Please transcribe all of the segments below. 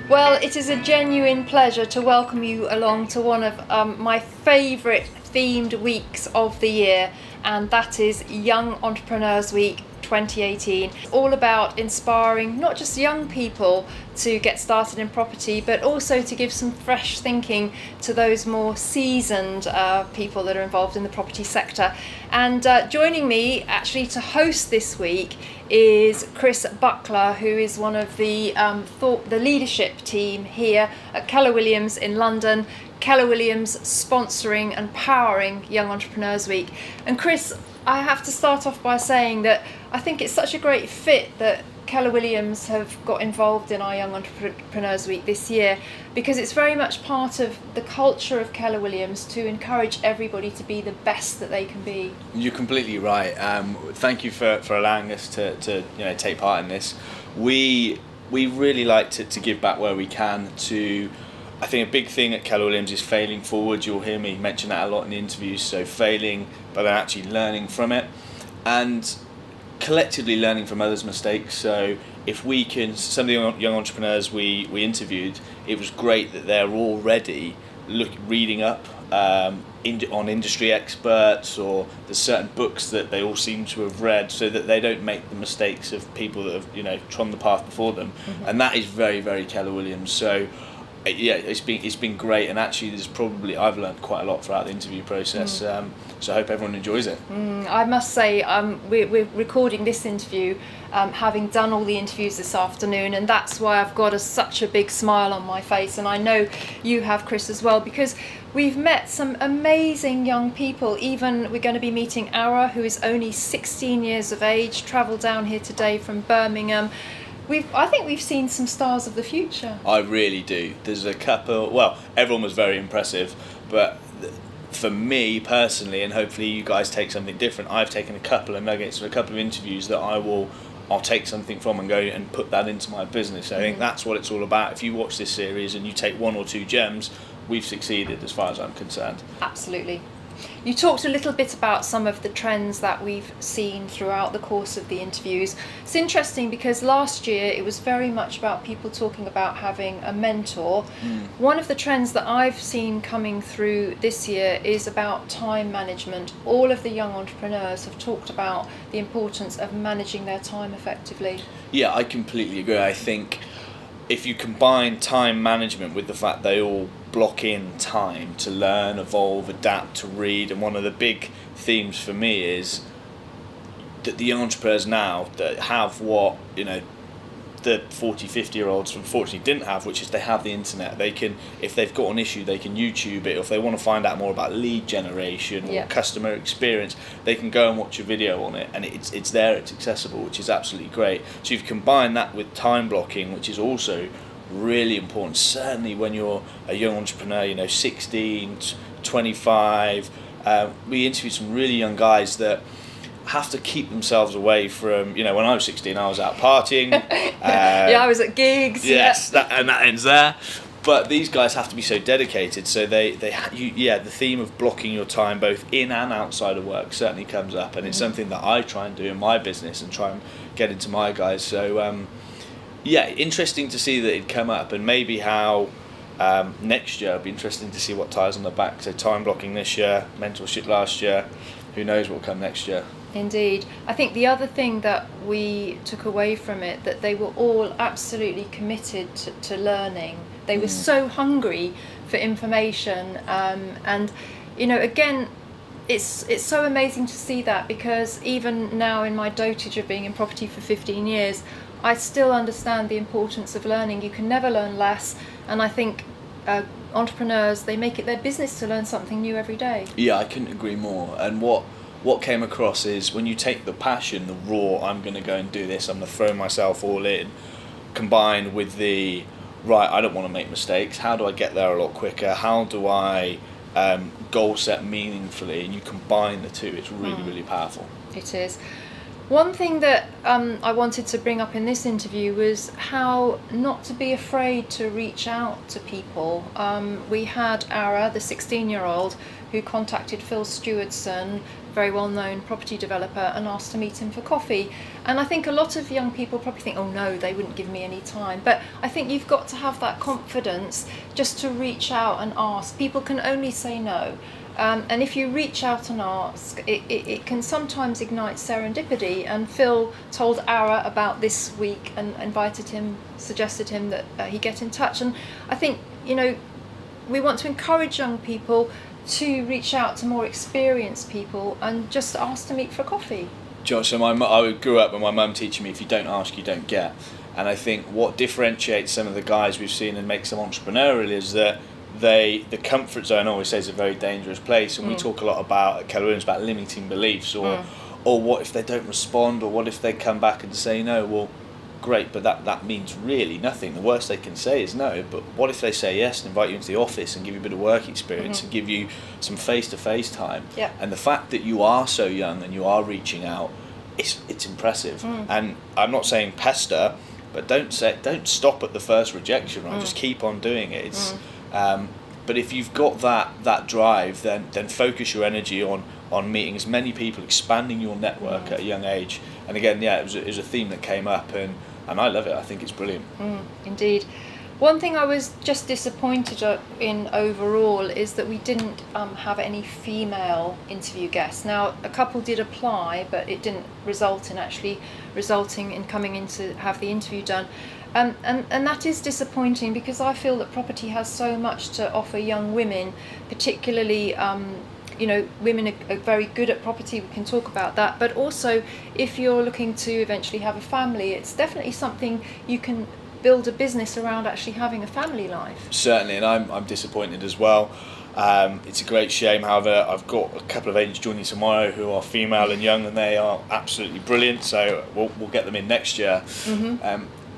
Well, it is a genuine pleasure to welcome you along to one of my favourite themed weeks of the year, and that is Young Entrepreneurs Week 2018. All about inspiring not just young people to get started in property, but also to give some fresh thinking to those more seasoned people that are involved in the property sector. And joining me actually to host this week is Chris Buckler, who is one of the leadership team here at Keller Williams in London. Keller Williams sponsoring and powering Young Entrepreneurs Week. And Chris, I have to start off by saying that I think it's such a great fit that Keller Williams have got involved in our Young Entrepreneurs Week this year, because it's very much part of the culture of Keller Williams to encourage everybody to be the best that they can be. You're completely right. Thank you for allowing us to take part in this. We really like to give back where we can to. I think a big thing at Keller Williams is failing forward. You'll hear me mention that a lot in interviews. So failing, but then actually learning from it, and collectively learning from others' mistakes. So if we can, some of the young entrepreneurs we interviewed, it was great that they're already reading up on industry experts, or there's certain books that they all seem to have read, so that they don't make the mistakes of people that have trod the path before them. Mm-hmm. And that is very, very Keller Williams. So yeah, it's been great, and actually I've learned quite a lot throughout the interview process. So I hope everyone enjoys it. I must say, we're recording this interview having done all the interviews this afternoon, and that's why I've got such a big smile on my face, and I know you have, Chris, as well, because we've met some amazing young people. Even we're going to be meeting Ara, who is only 16 years of age, travelled down here today from Birmingham. I think we've seen some stars of the future. I really do. There's a couple. Well, everyone was very impressive, but for me personally, and hopefully you guys take something different, I've taken a couple of nuggets from a couple of interviews that I'll take something from and go and put that into my business. I think that's what it's all about. If you watch this series and you take one or two gems, we've succeeded as far as I'm concerned. Absolutely. You talked a little bit about some of the trends that we've seen throughout the course of the interviews. It's interesting because last year it was very much about people talking about having a mentor. One of the trends that I've seen coming through this year is about time management. All of the young entrepreneurs have talked about the importance of managing their time effectively. Yeah, I completely agree. I think if you combine time management with the fact they all block in time to learn, evolve, adapt, to read, and one of the big themes for me is that the young entrepreneurs now that have what the 40-50-year-olds unfortunately didn't have, which is they have the internet. They can, if they've got an issue, they can YouTube it, or if they want to find out more about lead generation or customer experience, they can go and watch a video on it, and it's there, it's accessible, which is absolutely great. So you've combined that with time blocking, which is also really important, certainly when you're a young entrepreneur, 16, 25. We interviewed some really young guys that have to keep themselves away from, when I was 16, I was out partying. I was at gigs. Yes, that ends there. But these guys have to be so dedicated. So the theme of blocking your time both in and outside of work certainly comes up, and it's something that I try and do in my business and try and get into my guys. So interesting to see that it'd come up, and maybe how next year it'll be interesting to see what ties on the back. So time blocking this year, mentorship last year, who knows what will come next year. Indeed. I think the other thing that we took away from it, that they were all absolutely committed to learning. They were so hungry for information, and again, it's so amazing to see that, because even now in my dotage of being in property for 15 years, I still understand the importance of learning. You can never learn less, and I think entrepreneurs, they make it their business to learn something new every day. Yeah, I couldn't agree more. And what came across is when you take the passion, the raw, I'm going to go and do this, I'm going to throw myself all in, combined with the, right, I don't want to make mistakes, how do I get there a lot quicker, how do I goal set meaningfully, and you combine the two, it's really, really powerful. It is. One thing that I wanted to bring up in this interview was how not to be afraid to reach out to people. We had Ara, the 16-year-old, who contacted Phil Stewardson, very well-known property developer and asked to meet him for coffee. And I think a lot of young people probably think, oh no, they wouldn't give me any time. But I think you've got to have that confidence just to reach out and ask. People can only say no. And if you reach out and ask, it can sometimes ignite serendipity. And Phil told Ara about this week and suggested him that he get in touch. And I think, we want to encourage young people to reach out to more experienced people and just ask to meet for coffee. Josh, so I grew up with my mum teaching me, if you don't ask, you don't get. And I think what differentiates some of the guys we've seen and makes them entrepreneurial is that the comfort zone, I always say, is a very dangerous place. And we talk a lot at Keller Williams about limiting beliefs, or what if they don't respond, or what if they come back and say no? Well, great, but that means really nothing. The worst they can say is no. But what if they say yes and invite you into the office and give you a bit of work experience and give you some face-to-face time? Yeah. And the fact that you are so young and you are reaching out, it's impressive. And I'm not saying pester, but don't stop at the first rejection, right? Just keep on doing it. It's but if you've got that drive, then focus your energy on meeting as many people, expanding your network at a young age. And again, it was a theme that came up, and I love it. I think it's brilliant. Indeed. One thing I was just disappointed in overall is that we didn't have any female interview guests. Now, a couple did apply, but it didn't result in coming in to have the interview done. And that is disappointing, because I feel that property has so much to offer young women, particularly women are very good at property. We can talk about that, but also if you're looking to eventually have a family, it's definitely something you can build a business around, actually having a family life. Certainly, and I'm disappointed as well. It's a great shame. However, I've got a couple of agents joining tomorrow who are female and young, and they are absolutely brilliant, so we'll get them in next year.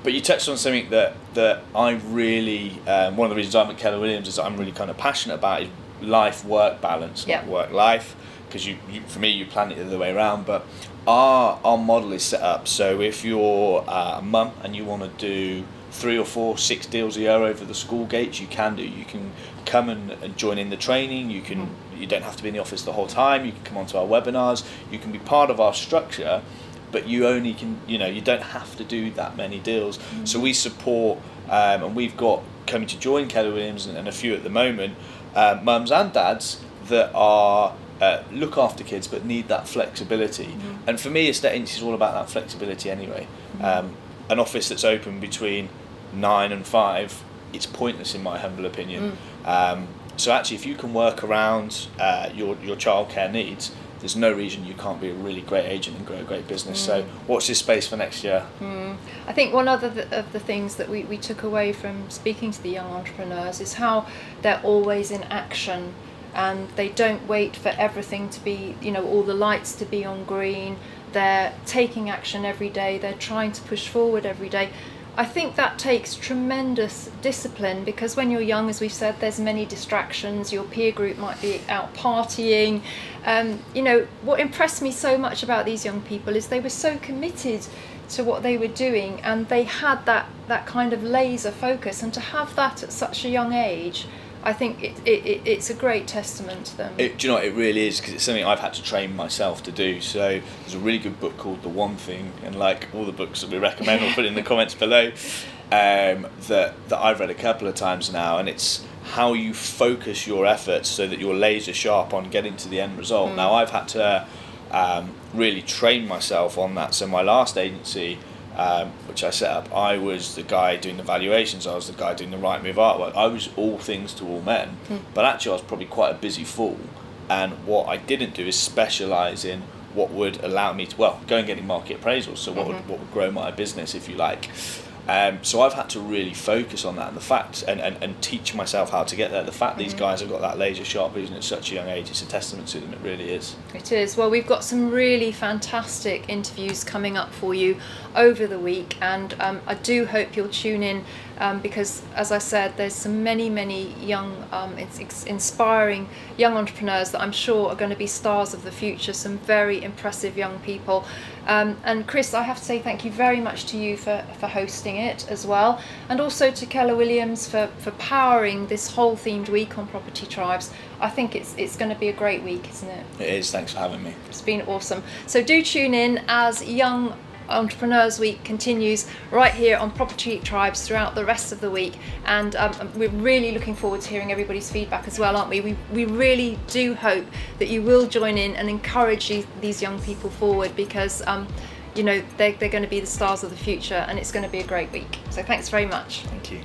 But you touched on something that I really, one of the reasons I'm at Keller Williams is that I'm really kind of passionate about is life-work balance, not work-life, because for me, you plan it the other way around. But our model is set up so if you're a mum and you want to do 3 or 4, 6 deals a year over the school gates, you can do. You can come and join in the training. You don't have to be in the office the whole time. You can come onto our webinars. You can be part of our structure, but you only can, you don't have to do that many deals. So we support, and we've got coming to join Keller Williams and a few at the moment, mums and dads that are look after kids but need that flexibility. And for me, estate agency is all about that flexibility anyway. An office that's open between 9 and 5, it's pointless in my humble opinion. So actually, if you can work around your childcare needs, there's no reason you can't be a really great agent and grow a great business. So watch this space for next year. I think one of the things that we took away from speaking to the young entrepreneurs is how they're always in action, and they don't wait for everything to be, all the lights to be on green. They're taking action every day. They're trying to push forward every day. I think that takes tremendous discipline, because when you're young, as we've said, there's many distractions. Your peer group might be out partying. What impressed me so much about these young people is they were so committed to what they were doing, and they had that kind of laser focus. And to have that at such a young age, I think it's a great testament to them. Do you know what, it really is, because it's something I've had to train myself to do. So there's a really good book called The One Thing, and like all the books that we recommend, we'll put in the comments below, that I've read a couple of times now, and it's how you focus your efforts so that you're laser sharp on getting to the end result. Now I've had to really train myself on that. So my last agency, which I set up, I was the guy doing the valuations, I was the guy doing the right move artwork, I was all things to all men, but actually I was probably quite a busy fool, and what I didn't do is specialise in what would allow me to, go and get market appraisals, so what would grow my business, if you like. So I've had to really focus on that, and the fact and teach myself how to get there. The fact these guys have got that laser sharp vision at such a young age, it's a testament to them. It really is. It is. Well, we've got some really fantastic interviews coming up for you over the week, and I do hope you'll tune in because, as I said, there's so many young, inspiring young entrepreneurs that I'm sure are going to be stars of the future, some very impressive young people. And Chris, I have to say thank you very much to you for hosting it as well, and also to Keller Williams for powering this whole themed week on Property Tribes. I think it's going to be a great week, isn't it? It is, thanks for having me. It's been awesome. So do tune in as Young Entrepreneurs Week continues right here on Property Tribes throughout the rest of the week, and we're really looking forward to hearing everybody's feedback as well, aren't we? We really do hope that you will join in and encourage these young people forward, because they're going to be the stars of the future, and it's going to be a great week. So thanks very much. Thank you.